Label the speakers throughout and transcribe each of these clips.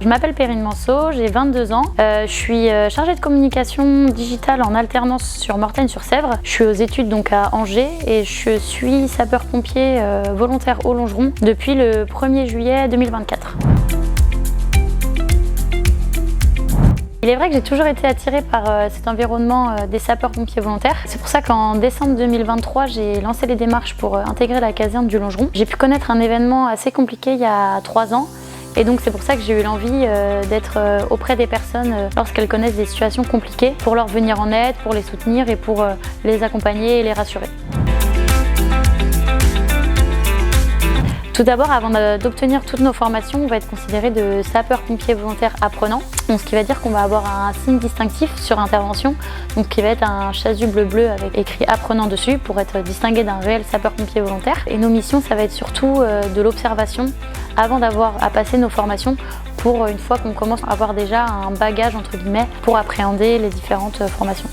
Speaker 1: Je m'appelle Perrine Manceau, j'ai 22 ans. Je suis chargée de communication digitale en alternance sur Mortagne-sur-Sèvre. Je suis aux études donc à Angers et je suis sapeur-pompier volontaire au Longeron depuis le 1er juillet 2024. Il est vrai que j'ai toujours été attirée par cet environnement des sapeurs-pompiers volontaires. C'est pour ça qu'en décembre 2023, j'ai lancé les démarches pour intégrer la caserne du Longeron. J'ai pu connaître un événement assez compliqué il y a 3 ans. Et donc c'est pour ça que j'ai eu l'envie d'être auprès des personnes lorsqu'elles connaissent des situations compliquées, pour leur venir en aide, pour les soutenir et pour les accompagner et les rassurer. Tout d'abord, avant d'obtenir toutes nos formations, on va être considéré de sapeur-pompier volontaire apprenant. Donc, ce qui va dire qu'on va avoir un signe distinctif sur intervention, donc qui va être un chasuble bleu avec écrit apprenant dessus pour être distingué d'un réel sapeur-pompier volontaire. Et nos missions, ça va être surtout de l'observation avant d'avoir à passer nos formations, pour une fois qu'on commence à avoir déjà un bagage entre guillemets pour appréhender les différentes formations.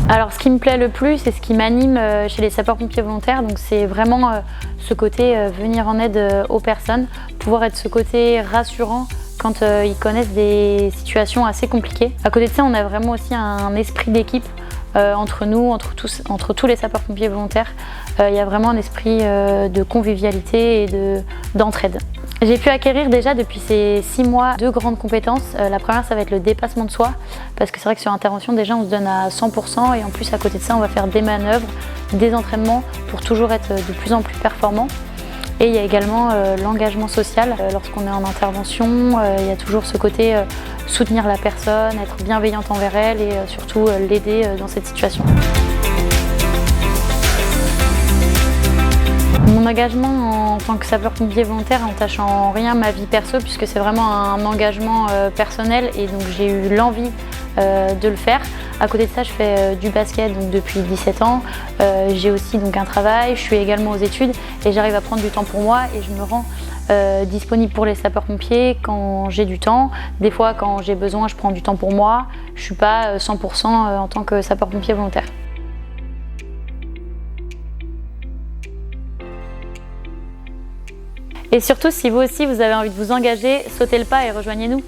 Speaker 1: Alors ce qui me plaît le plus et ce qui m'anime chez les sapeurs-pompiers volontaires, donc c'est vraiment ce côté venir en aide aux personnes, pouvoir être ce côté rassurant quand ils connaissent des situations assez compliquées. À côté de ça, on a vraiment aussi un esprit d'équipe entre nous, entre tous les sapeurs-pompiers volontaires. Il y a vraiment un esprit de convivialité et d'entraide. J'ai pu acquérir déjà depuis ces 6 mois 2 grandes compétences. La première, ça va être le dépassement de soi, parce que c'est vrai que sur intervention, déjà on se donne à 100% et en plus à côté de ça, on va faire des manœuvres, des entraînements pour toujours être de plus en plus performant. Et il y a également l'engagement social. Lorsqu'on est en intervention, il y a toujours ce côté soutenir la personne, être bienveillante envers elle et surtout l'aider dans cette situation. Mon engagement en tant que sapeur-pompier volontaire n'entache en rien ma vie perso, puisque c'est vraiment un engagement personnel et donc j'ai eu l'envie de le faire. À côté de ça, je fais du basket donc depuis 17 ans. J'ai aussi donc un travail, je suis également aux études et j'arrive à prendre du temps pour moi et je me rends disponible pour les sapeurs-pompiers quand j'ai du temps. Des fois, quand j'ai besoin, je prends du temps pour moi. Je ne suis pas 100% en tant que sapeur-pompier volontaire. Et surtout, si vous aussi vous avez envie de vous engager, sautez le pas et rejoignez-nous.